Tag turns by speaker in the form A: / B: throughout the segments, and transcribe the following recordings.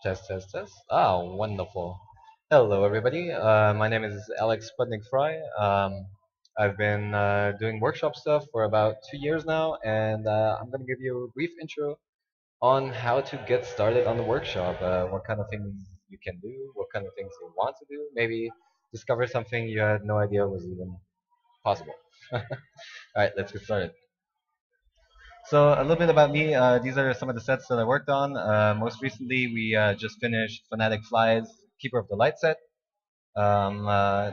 A: Test, test, test. Ah, wonderful. Hello, everybody. My name is Alex Spudnik Fry. I've been doing workshop stuff for about 2 years now, and I'm going to give you a brief intro on how to get started on the workshop. What kind of things you can do, what kind of things you want to do, maybe discover something you had no idea was even possible. All right, let's get started. So a little bit about me. These are some of the sets that I worked on. Most recently, we just finished Fnatic Fly's Keeper of the Light set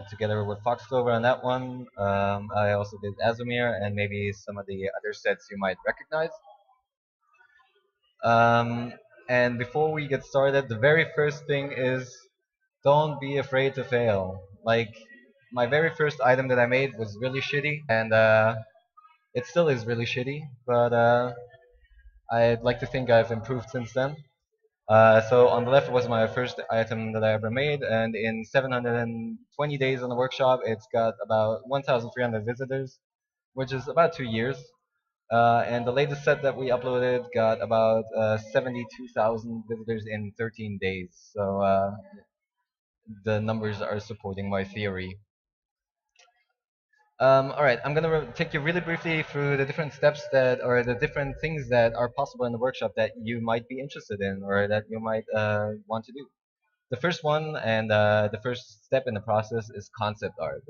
A: together with Fox Clover on that one. I also did Azumir and maybe some of the other sets you might recognize. Um, and before we get started, the very first thing is don't be afraid to fail. Like my very first item that I made was really shitty, and it still is really shitty, but I'd like to think I've improved since then. So on the left was my first item that I ever made, and in 720 days on the workshop, it's got about 1,300 visitors, which is about 2 years. And the latest set that we uploaded got about 72,000 visitors in 13 days. So the numbers are supporting my theory. All right, I'm gonna take you really briefly through the different steps that, or the different things that are possible in the workshop that you might be interested in, or that you might want to do. The first one and the first step in the process is concept art.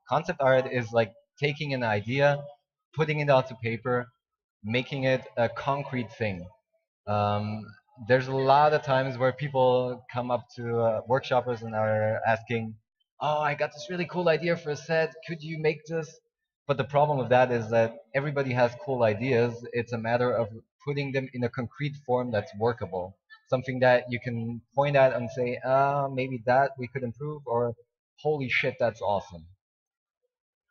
A: Concept art is like taking an idea, putting it onto paper, making it a concrete thing. Um, there's a lot of times where people come up to workshoppers and are asking, "Oh, I got this really cool idea for a set. Could you make this?" But the problem with that is that everybody has cool ideas. It's a matter of putting them in a concrete form that's workable, something that you can point at and say, maybe that we could improve, or holy shit, that's awesome.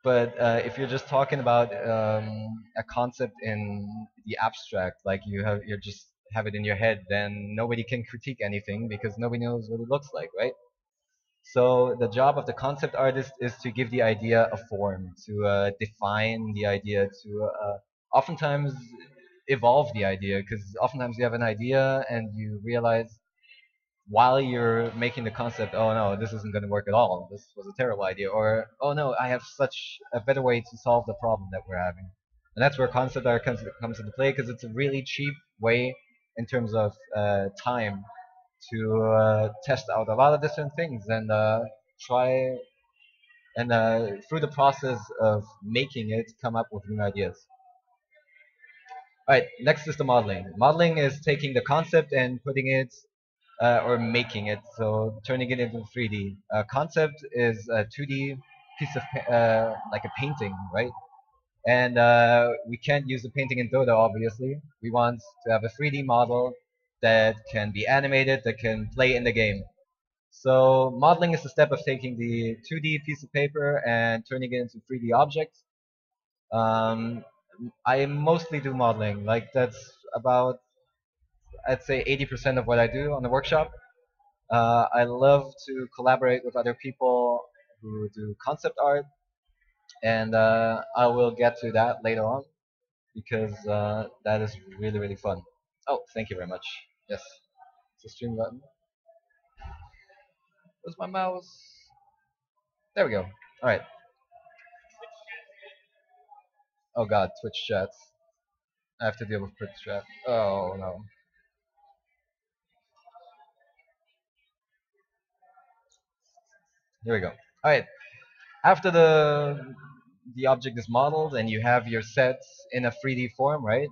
A: But if you're just talking about a concept in the abstract, like you're just have it in your head, then nobody can critique anything because nobody knows what it looks like, right? So the job of the concept artist is to give the idea a form, to define the idea, to oftentimes evolve the idea, because oftentimes you have an idea and you realize while you're making the concept, oh no, this isn't going to work at all. This was a terrible idea. Or, oh no, I have such a better way to solve the problem that we're having. And that's where concept art comes into play because it's a really cheap way in terms of time to test out a lot of different things and try and through the process of making it come up with new ideas. All right, next is the modeling. Modeling is taking the concept and putting it or making it, so turning it into 3D. Concept is a 2D piece of like a painting, right? And we can't use the painting in Dota, obviously. We want to have a 3D model that can be animated, that can play in the game. So modeling is the step of taking the 2D piece of paper and turning it into 3D objects. Um, I mostly do modeling. Like that's about, I'd say 80% of what I do on the workshop. I love to collaborate with other people who do concept art, and I will get to that later on because that is really, really fun. Oh, thank you very much. Yes, it's a stream button. Where's my mouse? There we go. All right. Oh God, Twitch chats. I have to deal with Twitch chat. Oh no. Here we go. All right. After the object is modeled and you have your sets in a 3D form, right?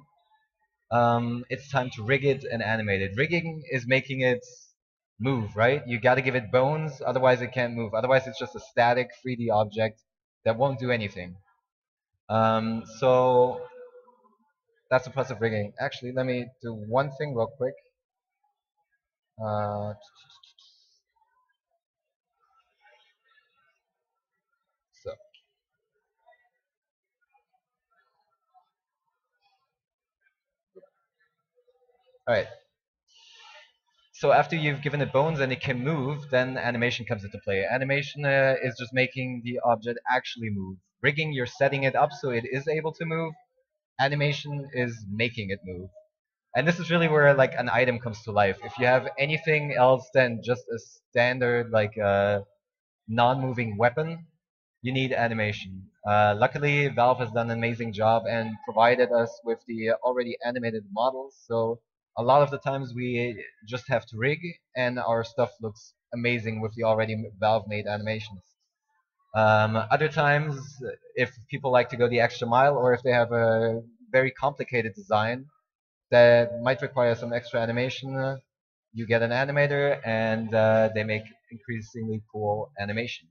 A: It's time to rig it and animate it. Rigging is making it move, right? You got to give it bones, otherwise it can't move. Otherwise, it's just a static 3D object that won't do anything. So that's the process of rigging. Actually, let me do one thing real quick. Uh, so, all right. So after you've given it bones and it can move, then animation comes into play. Animation is just making the object actually move. Rigging, you're setting it up so it is able to move. Animation is making it move. And this is really where like an item comes to life. If you have anything else than just a standard like non-moving weapon, you need animation. Luckily, Valve has done an amazing job and provided us with the already animated models. So a lot of the times we just have to rig, and our stuff looks amazing with the already Valve-made animations. Other times, if people like to go the extra mile, or if they have a very complicated design that might require some extra animation, you get an animator, and they make increasingly cool animation.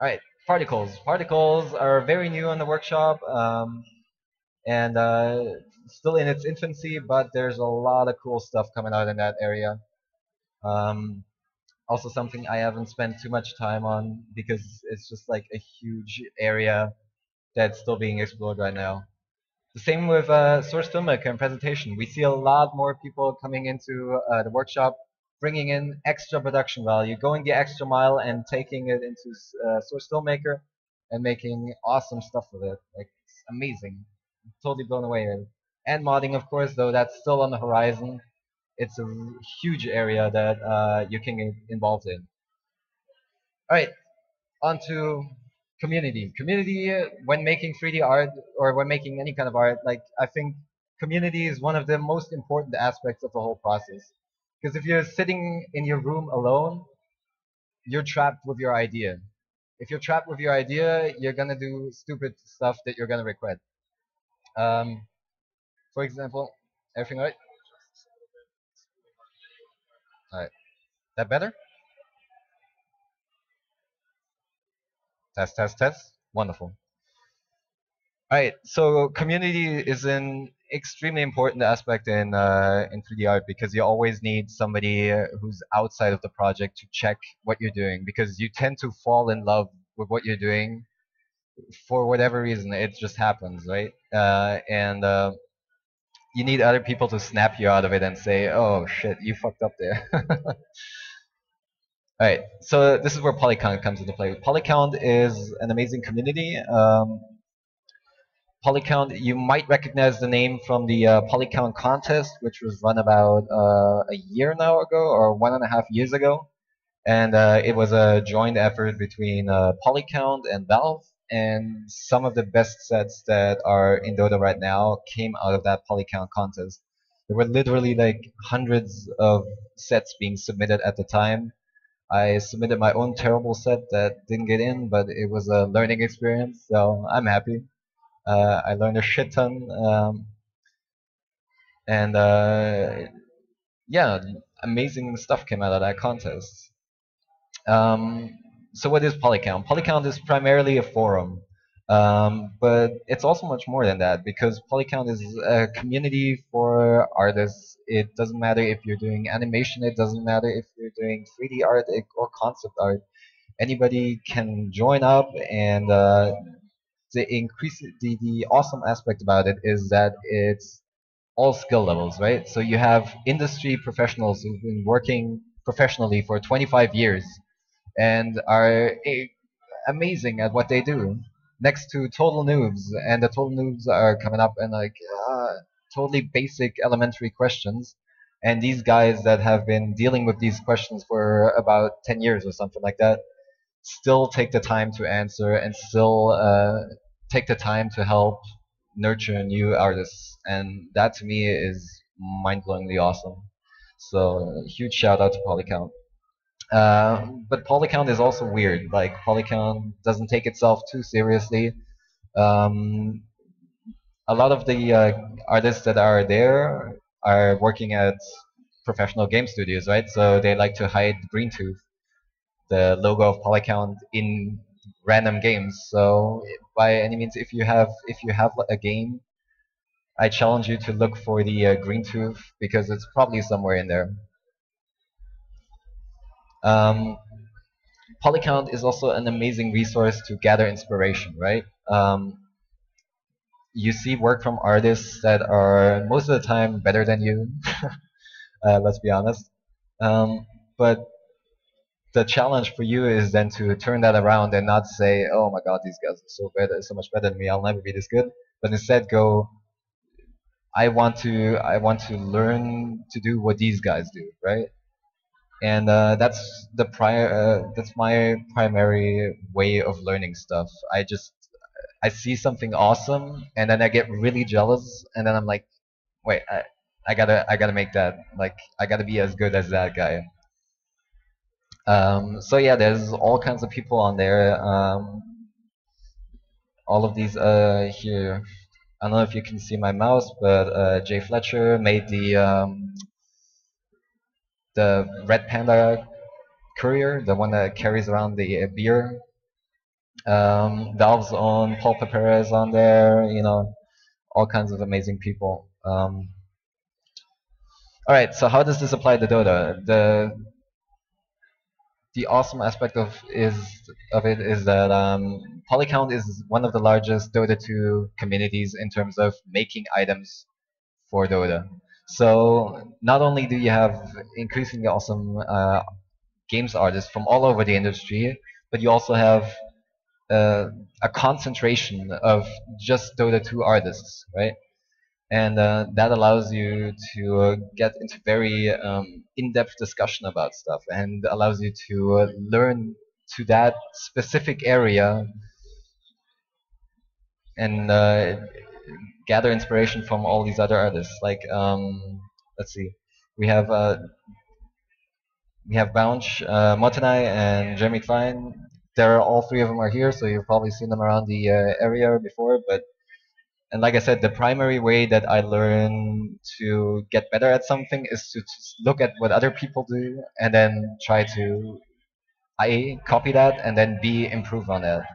A: All right, particles. Particles are very new on the workshop, and still in its infancy, but there's a lot of cool stuff coming out in that area. Um, Also something I haven't spent too much time on because it's just like a huge area that's still being explored right now. The same with source filmmaker and presentation. We see a lot more people coming into the workshop, bringing in extra production value, going the extra mile and taking it into source filmmaker and making awesome stuff with it. Like, it's amazing. I'm totally blown away. And modding, of course, though that's still on the horizon. It's a huge area that you can get involved in. All right, on to community. Community, when making 3D art or when making any kind of art, like I think community is one of the most important aspects of the whole process. Because if you're sitting in your room alone, you're trapped with your idea. If you're trapped with your idea, you're gonna do stupid stuff that you're gonna regret. Um, for example, everything all right? All right, that better? Test, test, test. Wonderful. All right, so community is an extremely important aspect in 3D art because you always need somebody who's outside of the project to check what you're doing because you tend to fall in love with what you're doing for whatever reason. It just happens, right? And you need other people to snap you out of it and say, "Oh shit, you fucked up there." All right, so this is where Polycount comes into play. Polycount is an amazing community. Polycount, you might recognize the name from the Polycount contest, which was run about a year now ago or 1.5 years ago. And it was a joint effort between Polycount and Valve. And some of the best sets that are in Dota right now came out of that Polycount contest. There were literally like hundreds of sets being submitted at the time. I submitted my own terrible set that didn't get in, but it was a learning experience, so I'm happy. I learned a shit ton, and yeah, amazing stuff came out of that contest. Um, so what is Polycount? Polycount is primarily a forum, but it's also much more than that because Polycount is a community for artists. It doesn't matter if you're doing animation. It doesn't matter if you're doing 3D art or concept art. Anybody can join up and the awesome aspect about it is that it's all skill levels, right? So you have industry professionals who've been working professionally for 25 years and are amazing at what they do next to total noobs, and the total noobs are coming up and like totally basic elementary questions, and these guys that have been dealing with these questions for about 10 years or something like that still take the time to answer and still take the time to help nurture new artists, and that to me is mind-blowingly awesome. So huge shout out to Polycount. But Polycount is also weird. Like Polycount doesn't take itself too seriously. Um, a lot of the artists that are there are working at professional game studios, right? So they like to hide green tooth, the logo of Polycount, in random games. So by any means, if you have a game, I challenge you to look for the green tooth because it's probably somewhere in there. Um, Polycount is also an amazing resource to gather inspiration, right? You see work from artists that are most of the time better than you. Let's be honest. But the challenge for you is then to turn that around and not say, "Oh my God, these guys are so better, so much better than me. I'll never be this good." But instead, go, I want to learn to do what these guys do, right? And that's my primary way of learning stuff. I see something awesome, and then I get really jealous, and then I'm like, wait, I gotta make that. Like, I gotta be as good as that guy. So yeah, there's all kinds of people on there. All of these here. I don't know if you can see my mouse, but Jay Fletcher made the Red Panda courier, the one that carries around the beer. Valve's own Paul Pepera is on there. All kinds of amazing people. All right, so how does this apply to Dota? The awesome aspect of it is that Polycount is one of the largest Dota 2 communities in terms of making items for Dota. So not only do you have increasingly awesome games artists from all over the industry, but you also have uh, a concentration of just Dota 2 artists, right? And that allows you to get into very in-depth discussion about stuff, and allows you to learn to that specific area, and gather inspiration from all these other artists. Like, let's see, we have uh, we have Bounce, Motenai, and Jeremy Klein. All three of them are here, so you've probably seen them around the area before. And like I said, the primary way that I learn to get better at something is to look at what other people do, and then try to A, copy that, and then B, improve on that.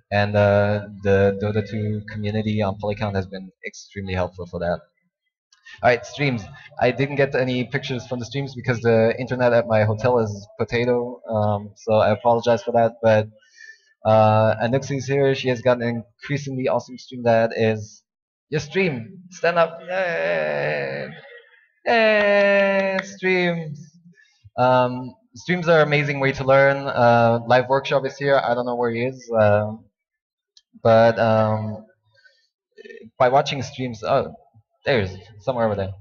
A: And the Dota 2 community on Polycount has been extremely helpful for that. All right, streams. I didn't get any pictures from the streams because the internet at my hotel is potato, so I apologize for that. But Anuxi's here. She has got an increasingly awesome stream that is your stream. Stand up. Yay! Yay! Streams. Streams are an amazing way to learn. LiveWorkshop is here. I don't know where he is, but by watching streams, oh, there's somewhere over there.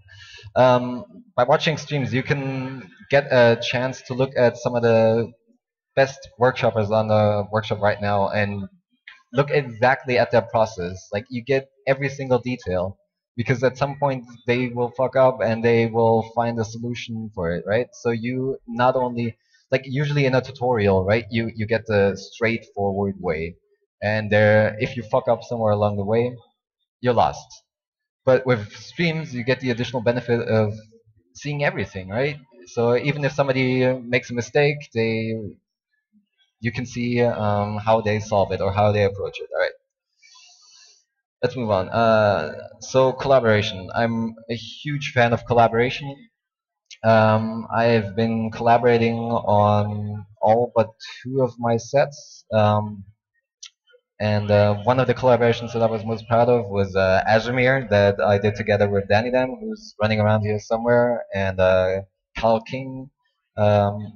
A: By watching streams, you can get a chance to look at some of the best workshoppers on the workshop right now and look exactly at their process. Like, you get every single detail, because at some point they will fuck up and they will find a solution for it, right? So you not only, like, usually in a tutorial, right, you get the straightforward way, and there, if you fuck up somewhere along the way, you're lost. But with streams, you get the additional benefit of seeing everything, right? So even if somebody makes a mistake, you can see how they solve it or how they approach it. All right, let's move on. So collaboration. I'm a huge fan of collaboration. I've been collaborating on all but two of my sets. And one of the collaborations that I was most proud of was Azumir, that I did together with Danny Dan, who's running around here somewhere, and Kyle King. Um,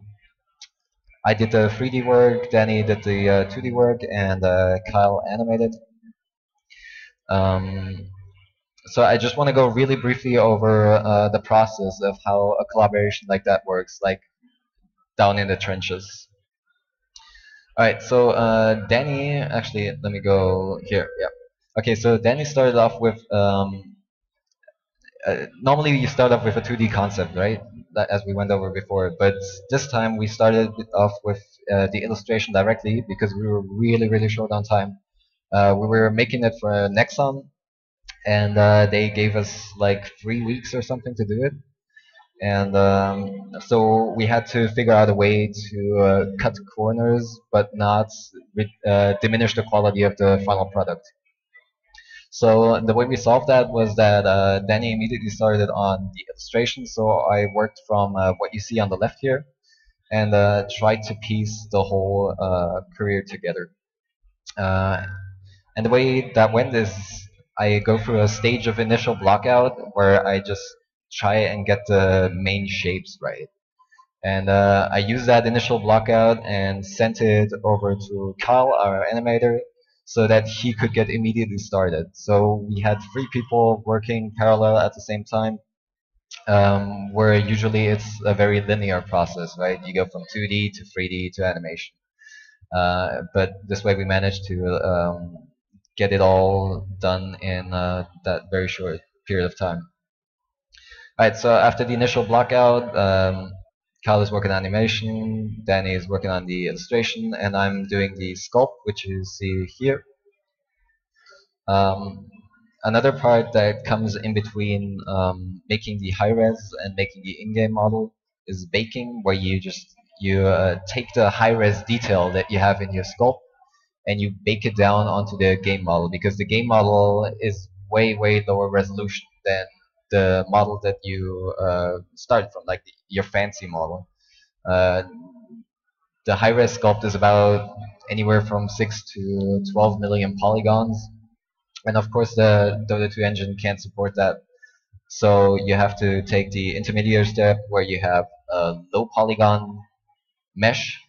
A: I did the 3D work, Danny did the 2D work, and Kyle animated. Um, so I just want to go really briefly over the process of how a collaboration like that works, like down in the trenches. All right, so Danny, actually, let me go here. Yeah. Okay, so Danny started off with normally you start off with a 2D concept, right? As we went over before, but this time we started off with the illustration directly because we were really, really short on time. We were making it for Nexon, and they gave us like 3 weeks or something to do it. And so we had to figure out a way to cut corners but not diminish the quality of the final product. So the way we solved that was that Danny immediately started on the illustration. So I worked from what you see on the left here, and tried to piece the whole career together. Uh, and the way that went is I go through a stage of initial blockout where I just try and get the main shapes right. And I used that initial blockout and sent it over to Kyle, our animator, so that he could get immediately started. So we had 3 people working parallel at the same time, where usually it's a very linear process, right? You go from 2D to 3D to animation. But this way we managed to get it all done in that very short period of time. All right, so after the initial blockout, Kyle is working on animation, Danny is working on the illustration, and I'm doing the sculpt, which you see here. Um, Another part that comes in between making the high res and making the in-game model is baking, where you take the high res detail that you have in your sculpt and you bake it down onto the game model, because the game model is way lower resolution than the model that you started from, like your fancy model. Uh, the high res sculpt is about anywhere from 6 to 12 million polygons, and of course the Dota 2 engine can't support that. So you have to take the intermediate step where you have a low polygon mesh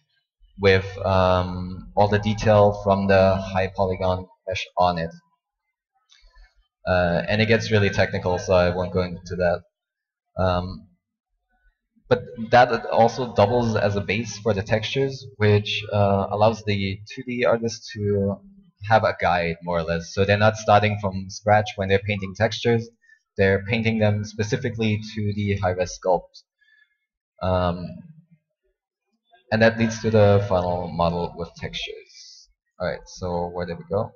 A: with all the detail from the high polygon mesh on it. And it gets really technical, so I won't go into that. But that also doubles as a base for the textures, which allows the 2D artists to have a guide, more or less. So they're not starting from scratch when they're painting textures. They're painting them specifically to the high-res sculpt. And that leads to the final model with textures. All right, so where did we go?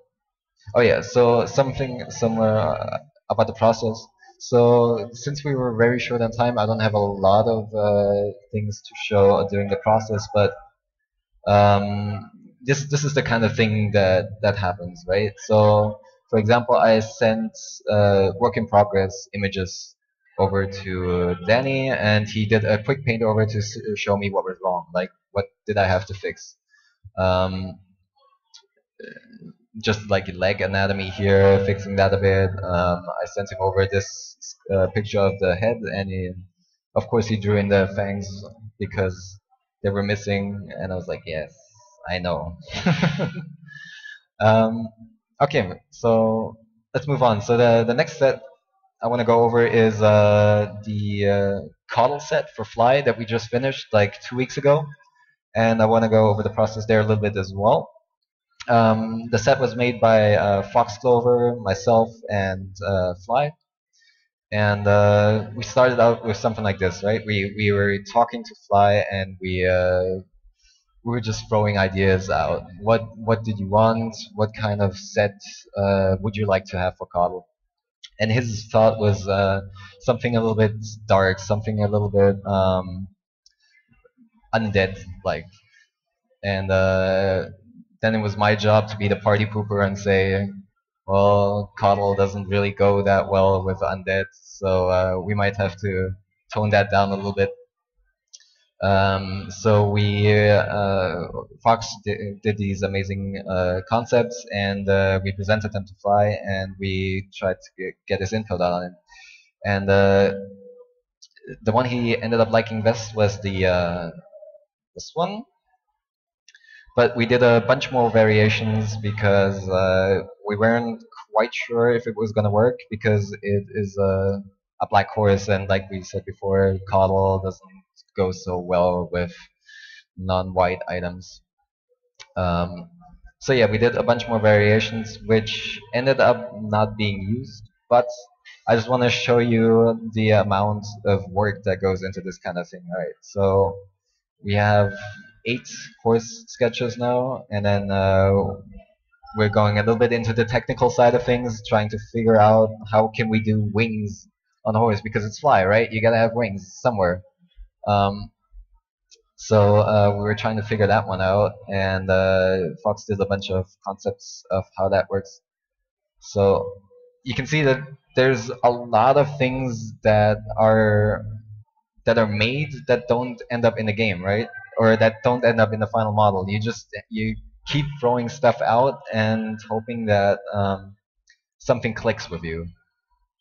A: Oh yeah, so something similar about the process. So since we were very short on time, I don't have a lot of things to show during the process, but this is the kind of thing that happens, right? So for example, I sent work in progress images over to Danny, and he did a quick paint over to show me what was wrong, like what did I have to fix. Um, just like leg anatomy here, fixing that a bit. I sent him over this picture of the head, and of course he drew in the fangs because they were missing, and I was like, yes, I know. um, okay, so let's move on. So the next set I want to go over is the Coddle set for Fly that we just finished like 2 weeks ago, and I want to go over the process there a little bit as well. The set was made by Foxclover, myself, and Fly. And we started out with something like this, right? We were talking to Fly, and we were just throwing ideas out. What did you want? What kind of set would you like to have for Coddle? And his thought was something a little bit dark, something a little bit undead like. And then it was my job to be the party pooper and say, well, Coddle doesn't really go that well with undead, so we might have to tone that down a little bit. So Fox did these amazing concepts, and we presented them to Fly, and we tried to get his input on it. And the one he ended up liking best was the this one. But we did a bunch more variations because we weren't quite sure if it was going to work, because it is a black horse, and like we said before, Coddle doesn't go so well with non-white items. So yeah, we did a bunch more variations, which ended up not being used, but I just want to show you the amount of work that goes into this kind of thing. All right, so we have 8 horse sketches now, and then we're going a little bit into the technical side of things, trying to figure out how can we do wings on a horse, because it's Fly, right? You gotta have wings somewhere. So we were trying to figure that one out, and Fox did a bunch of concepts of how that works. So you can see that there's a lot of things that are made that don't end up in the game, right? Or that don't end up in the final model. You keep throwing stuff out and hoping that something clicks with you.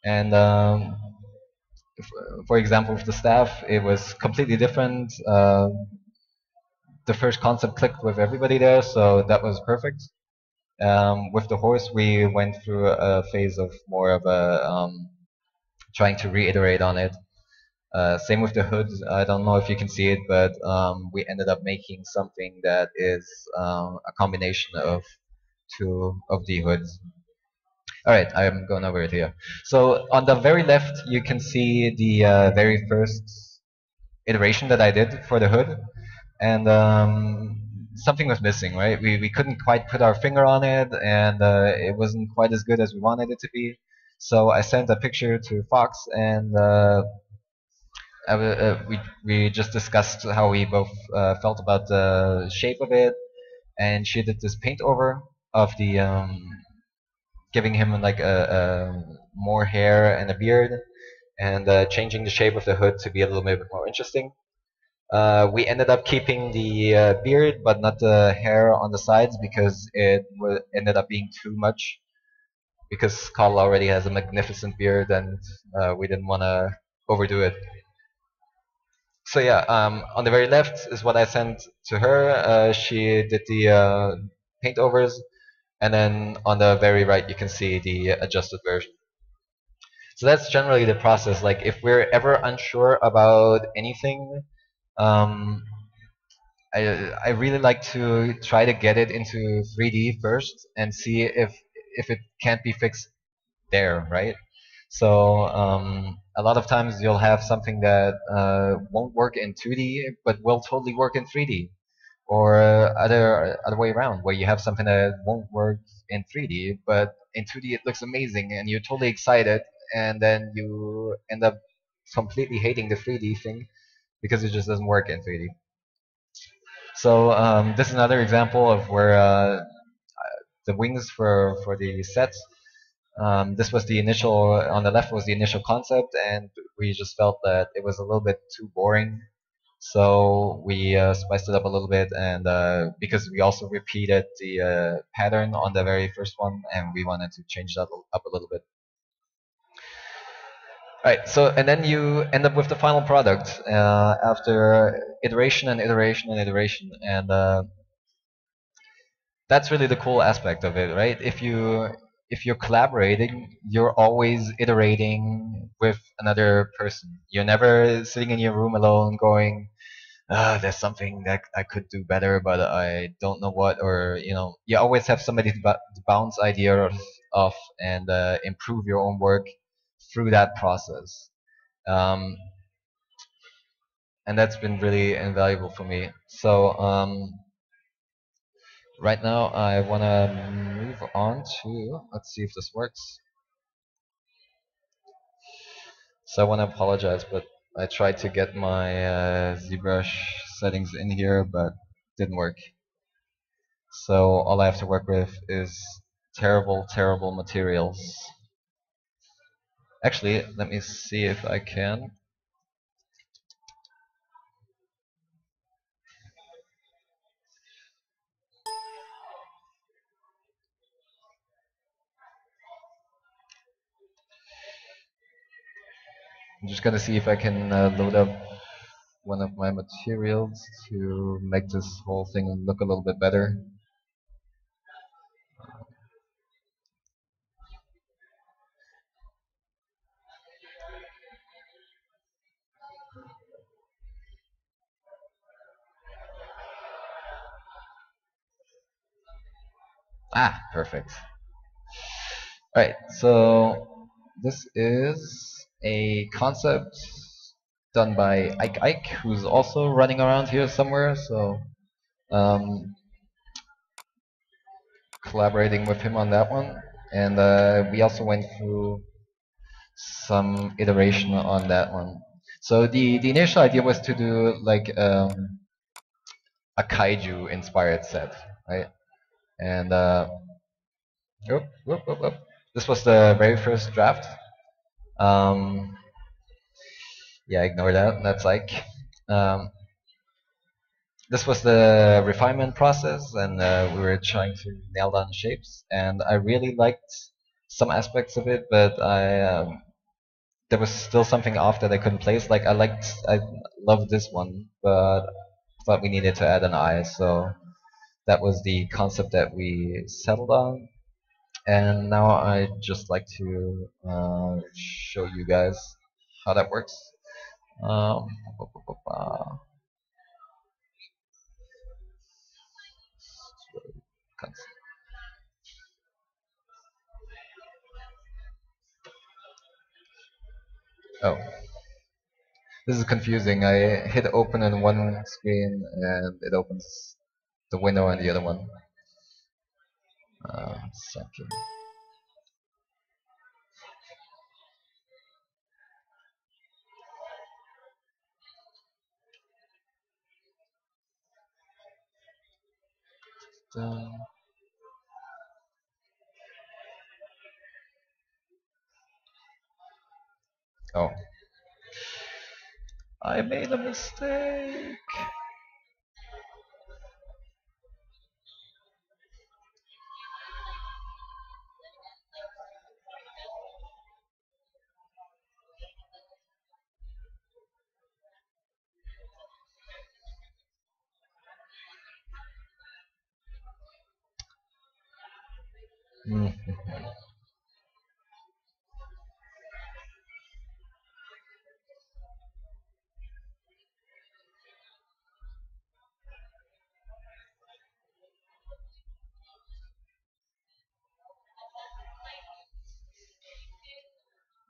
A: And for example, with the staff, it was completely different. The first concept clicked with everybody there, so that was perfect. With the horse, we went through a phase of more of a trying to reiterate on it. Same with the hood. I don't know if you can see it, but we ended up making something that is a combination of two of the hoods. All right, I'm going over it here. So on the very left, you can see the very first iteration that I did for the hood, and something was missing, right? We couldn't quite put our finger on it, and it wasn't quite as good as we wanted it to be. So I sent a picture to Fox, and we just discussed how we both felt about the shape of it, and she did this paint over of the giving him like a more hair and a beard, and changing the shape of the hood to be a little bit more interesting. We ended up keeping the beard, but not the hair on the sides because it ended up being too much. Because Carl already has a magnificent beard, and we didn't want to overdo it. So yeah, on the very left is what I sent to her. She did the paint overs, and then on the very right you can see the adjusted version. So that's generally the process. Like if we're ever unsure about anything, um, I really like to try to get it into 3D first and see if it can't be fixed there, right? So a lot of times you'll have something that won't work in 2D but will totally work in 3D, or other way around, where you have something that won't work in 3D but in 2D it looks amazing and you're totally excited, and then you end up completely hating the 3D thing because it just doesn't work in 3D. So this is another example of where the wings for the sets. This was the initial, on the left was the initial concept, and we just felt that it was a little bit too boring. So we spiced it up a little bit, and because we also repeated the pattern on the very first one, and we wanted to change that up a little bit. All right, so and then you end up with the final product after iteration and iteration and iteration, and that's really the cool aspect of it, right? If you're collaborating, you're always iterating with another person. You're never sitting in your room alone going, there's something that I could do better, but I don't know what, or you always have somebody to bounce ideas off and improve your own work through that process. Um, and that's been really invaluable for me. So right now, I want to move on to, let's see if this works. So I want to apologize, but I tried to get my ZBrush settings in here, but didn't work. So all I have to work with is terrible, terrible materials. Actually, let me see if I can. I'm just gonna see if I can load up one of my materials to make this whole thing look a little bit better. Ah, perfect. All right, so this is a concept done by Ike, who's also running around here somewhere. So um, collaborating with him on that one, and we also went through some iteration on that one. So the initial idea was to do like a kaiju inspired set, right? And this was the very first draft. Um, yeah, ignore that. That's like this was the refinement process, and we were trying to nail down shapes. And I really liked some aspects of it, but there was still something off that I couldn't place. Like I loved this one, but thought we needed to add an eye. So that was the concept that we settled on. And now I'd just like to show you guys how that works. Um, oh, this is confusing. I hit open on one screen and it opens the window on the other one. Second. Oh, I made a mistake.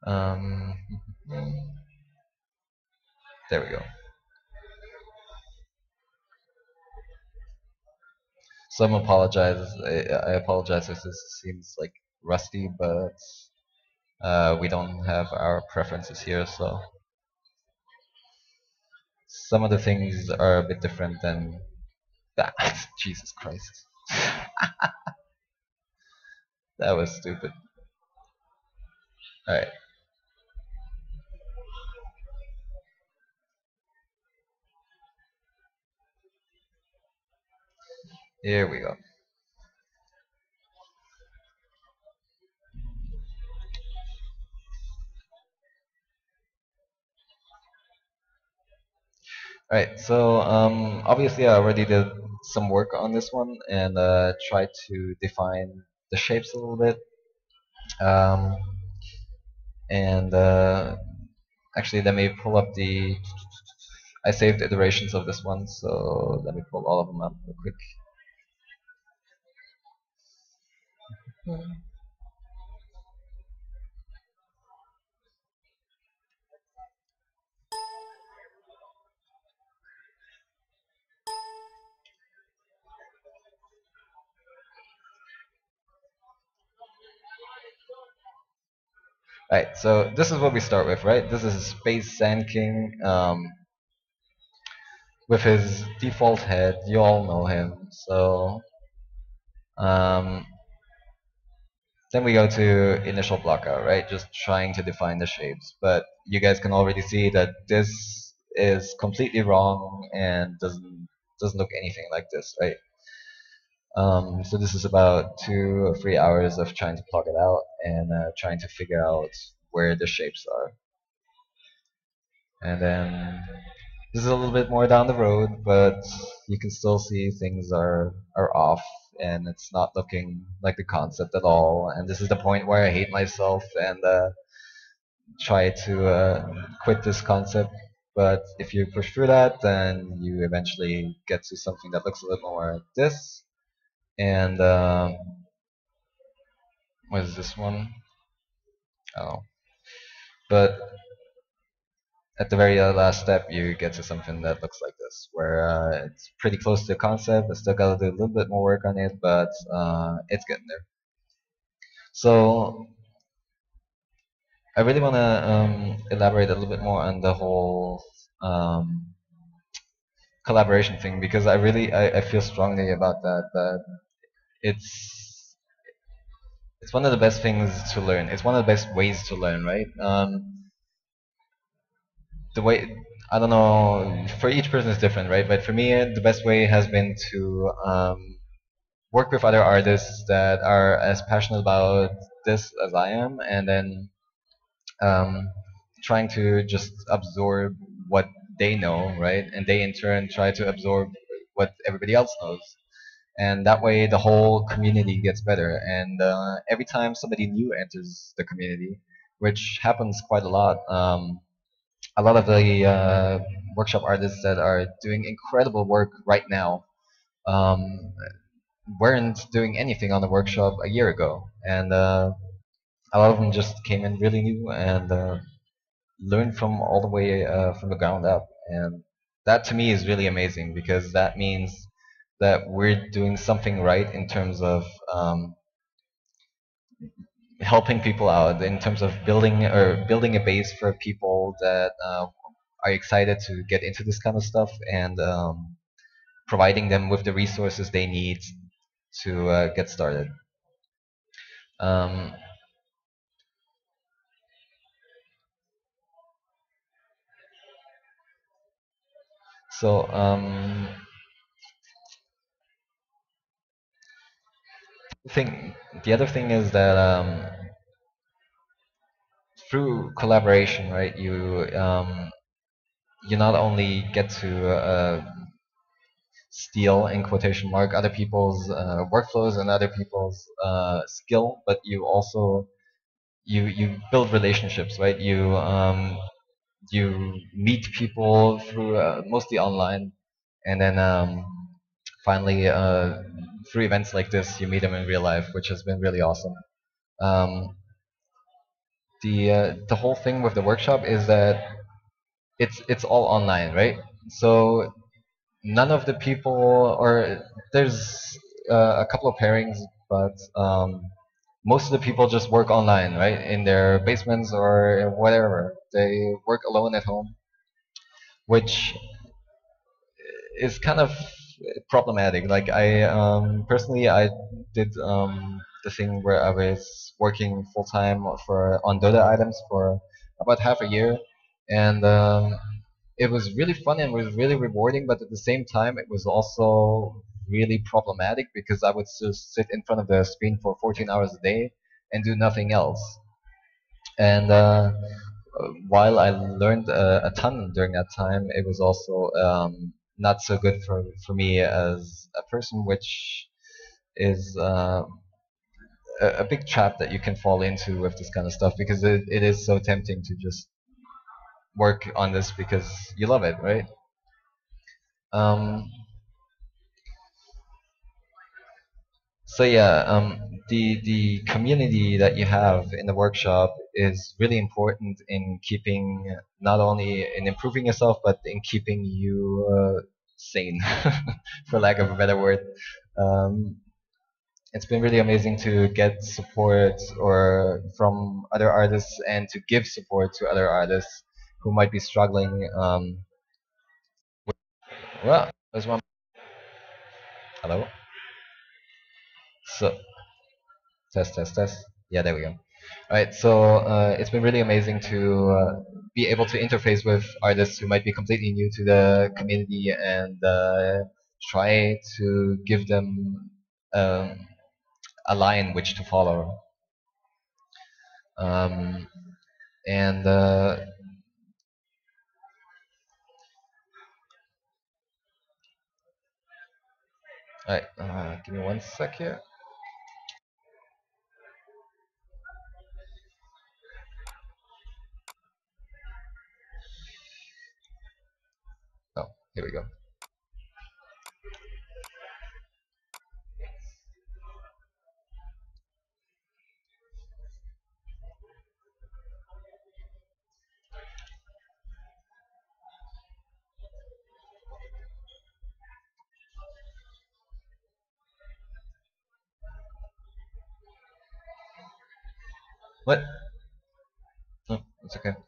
A: Um, there we go. Some apologize. I apologize if this seems like rusty, but we don't have our preferences here, so some of the things are a bit different than that. Jesus Christ, that was stupid. All right, here we go. All right, so obviously I already did some work on this one and tried to define the shapes a little bit. Um, and actually, let me pull up the. I saved iterations of this one, so let me pull all of them up real quick. Right, so this is what we start with, right? This is Space Sand King with his default head. You all know him. So um, then we go to initial blockout, right? Just trying to define the shapes. But you guys can already see that this is completely wrong and doesn't look anything like this, right? So this is about 2 or 3 hours of trying to plug it out and trying to figure out where the shapes are. And then this is a little bit more down the road, but you can still see things are off and it's not looking like the concept at all. And this is the point where I hate myself and try to quit this concept. But if you push through that, then you eventually get to something that looks a little more like this. And what is this one? Oh, but at the very last step, you get to something that looks like this, where it's pretty close to the concept. I still got to do a little bit more work on it, but it's getting there. So I really want to elaborate a little bit more on the whole um, collaboration thing because I feel strongly about that. That it's it's one of the best things to learn. It's one of the best ways to learn, right? The way I don't know for each person is different, right? But for me, the best way has been to work with other artists that are as passionate about this as I am, and then um, trying to just absorb what they know, right? And they in turn try to absorb what everybody else knows. and that way the whole community gets better. And every time somebody new enters the community, which happens quite a lot of the workshop artists that are doing incredible work right now um, weren't doing anything on the workshop a year ago, and a lot of them just came in really new and learned from all the way from the ground up. And that to me is really amazing because that means that we're doing something right in terms of helping people out, in terms of building a base for people that are excited to get into this kind of stuff, and providing them with the resources they need to get started. Um, so thing, the other thing is that through collaboration, right, you not only get to steal in quotation mark other people's workflows and other people's skill, but you also you build relationships, right? You meet people through mostly online, and then finally through events like this, you meet them in real life, which has been really awesome. Um, the whole thing with the workshop is that it's all online, right? So none of the people, or there's a couple of pairings, but most of the people just work online, right? In their basements or whatever. They work alone at home, which is kind of problematic. Like I personally, I did the thing where I was working full time for on Dota items for about half a year, and it was really fun and was really rewarding. But at the same time, it was also really problematic because I would just sit in front of the screen for 14 hours a day and do nothing else. And while I learned a ton during that time, it was also not so good for me as a person, which is a big trap that you can fall into with this kind of stuff because it is so tempting to just work on this because you love it, right? Um, So yeah, the community that you have in the workshop is really important in keeping, not only in improving yourself, but in keeping you sane, for lack of a better word. Um, it's been really amazing to get support or from other artists and to give support to other artists who might be struggling. Well, there's one. Hello. So test, test, test. Yeah, there we go. All right, so it's been really amazing to be able to interface with artists who might be completely new to the community and try to give them um, a line which to follow. Um, and all right, give me one sec here. Oh, here we go. What? No, it's okay. All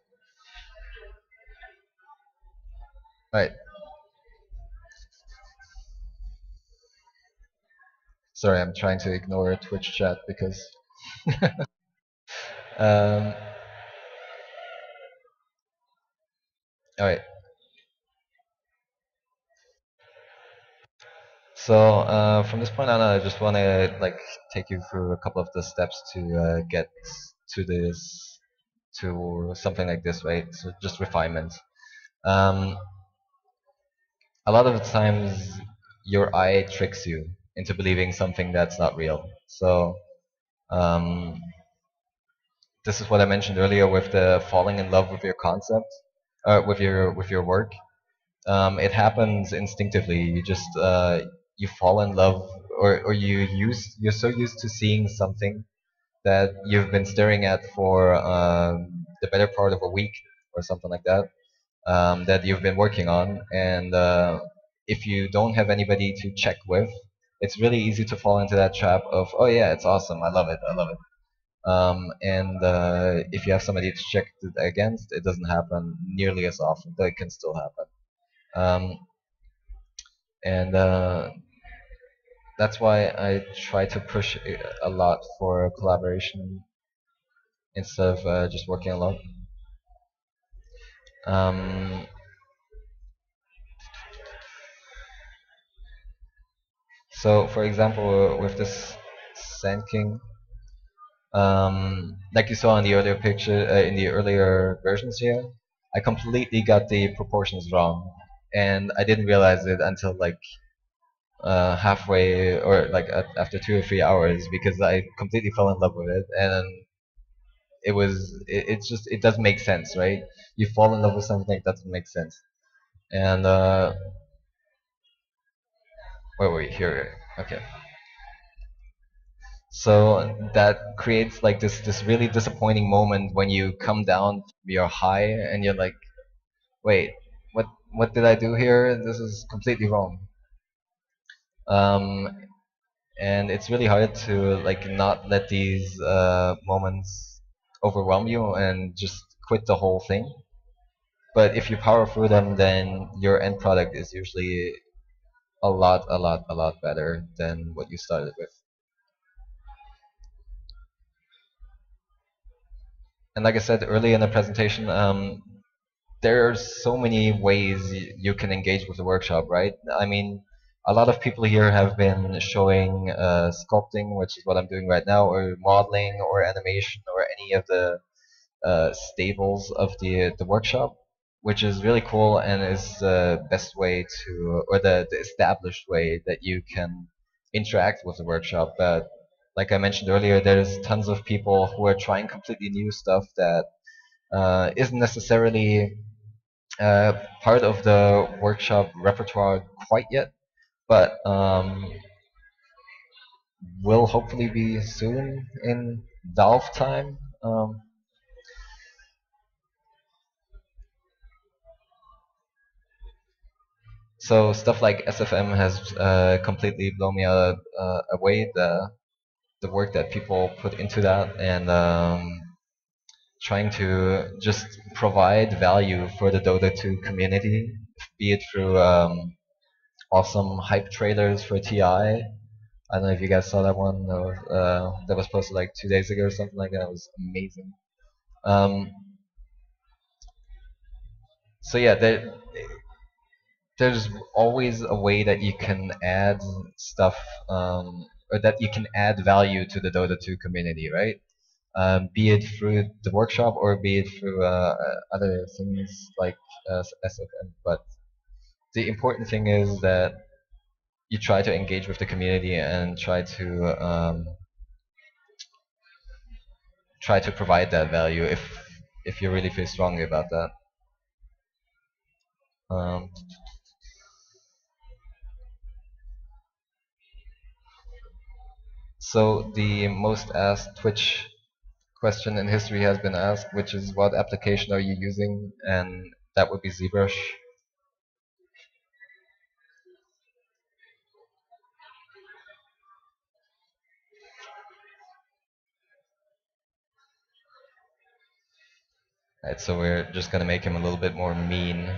A: right. Sorry, I'm trying to ignore Twitch chat because. um, all right. So from this point on, I just want to like take you through a couple of the steps to get to this, to something like this, right? So just refinement. Um, a lot of the times, your eye tricks you into believing something that's not real. So um, this is what I mentioned earlier with the falling in love with your concept, with your work. It happens instinctively. You just you fall in love, or you're so used to seeing something that you've been staring at for the better part of a week or something like that, that you've been working on, and if you don't have anybody to check with, it's really easy to fall into that trap of, oh yeah, it's awesome, I love it, I love it. And if you have somebody to check it against, it doesn't happen nearly as often, but it can still happen. Um, and That's why I try to push a lot for collaboration instead of just working alone. Um, so, for example, with this Sand King, like you saw in the earlier picture, in the earlier versions here, I completely got the proportions wrong, and I didn't realize it until like halfway or like after 2 or 3 hours because I completely fell in love with it, and it's just it doesn't make sense, right? You fall in love with something that doesn't make sense, and wait, here, okay. So that creates like this really disappointing moment when you come down from your high and you're like, wait, what did I do here? This is completely wrong. Um, and it's really hard to like not let these moments overwhelm you and just quit the whole thing. But if you power through them, then your end product is usually a lot better than what you started with. And like I said earlier in the presentation, there's so many ways you can engage with the workshop, right? I mean, a lot of people here have been showing sculpting, which is what I'm doing right now, or modeling, or animation, or any of the stables of the workshop, which is really cool and is the best way to, or the established way that you can interact with the workshop. But like I mentioned earlier, there's tons of people who are trying completely new stuff that isn't necessarily part of the workshop repertoire quite yet, but will hopefully be soon in Valve time. So stuff like SFM has completely blown me away. The work that people put into that, and trying to just provide value for the Dota 2 community, be it through awesome hype trailers for TI. I don't know if you guys saw that one that was posted like 2 days ago or something like that. It was amazing. Um, so yeah, there's always a way that you can add stuff, or that you can add value to the Dota 2 community, right? Be it through the workshop or be it through other things like SFM. But the important thing is that you try to engage with the community and try to provide that value if you really feel strongly about that. Um, so the most asked Twitch question in history has been asked, which is what application are you using, and that would be ZBrush. Right, so we're just gonna make him a little bit more mean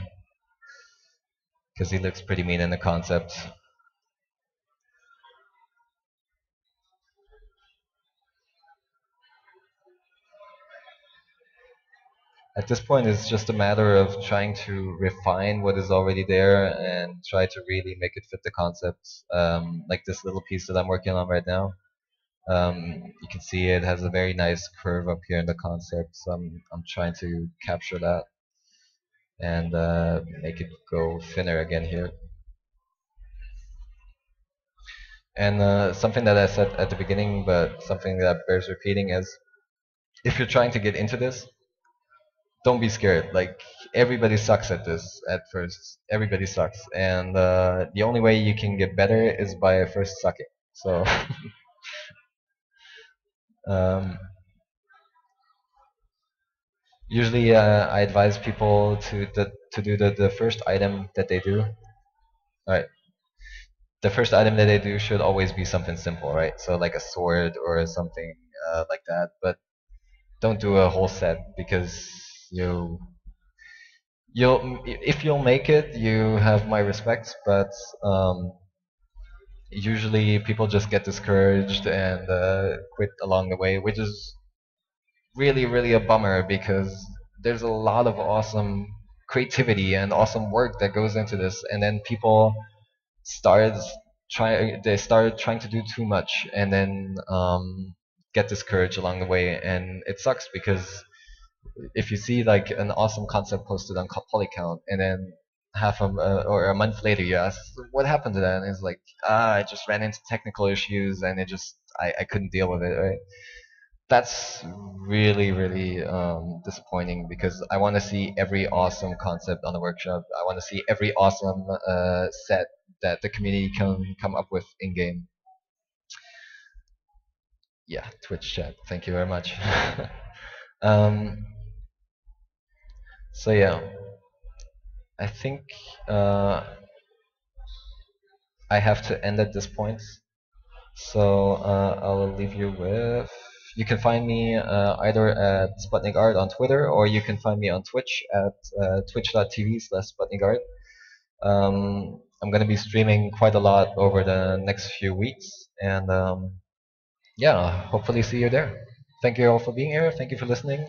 A: because he looks pretty mean in the concept. At this point, it's just a matter of trying to refine what is already there and try to really make it fit the concept. Like this little piece that I'm working on right now. You can see it has a very nice curve up here in the concept, so I'm trying to capture that and make it go thinner again here. And something that I said at the beginning, but something that bears repeating is, if you're trying to get into this, don't be scared. Like, everybody sucks at this at first. Everybody sucks, and the only way you can get better is by first sucking. So, um, usually I advise people to do the first item that they do. All right, the first item that they do should always be something simple, right? So like a sword or something like that. But don't do a whole set, because you if you'll make it, you have my respects. But usually people just get discouraged and quit along the way, which is really, really a bummer, because there's a lot of awesome creativity and awesome work that goes into this, and then people started they started trying to do too much, and then get discouraged along the way, and it sucks, because if you see like an awesome concept posted on Polycount, and then or a month later you ask what happened to that, and it's like, I just ran into technical issues, and I couldn't deal with it, right? That's really, really disappointing, because I want to see every awesome concept on the workshop. I want to see every awesome set that the community can come up with in game. Yeah, Twitch chat. Thank you very much. um, so yeah, I think uh, I have to end at this point. So I'll leave you with. You can find me either at Sputnik Art on Twitter, or you can find me on Twitch at twitch.tv/SputnikArt. I'm going to be streaming quite a lot over the next few weeks, and yeah, hopefully see you there. Thank you all for being here. Thank you for listening.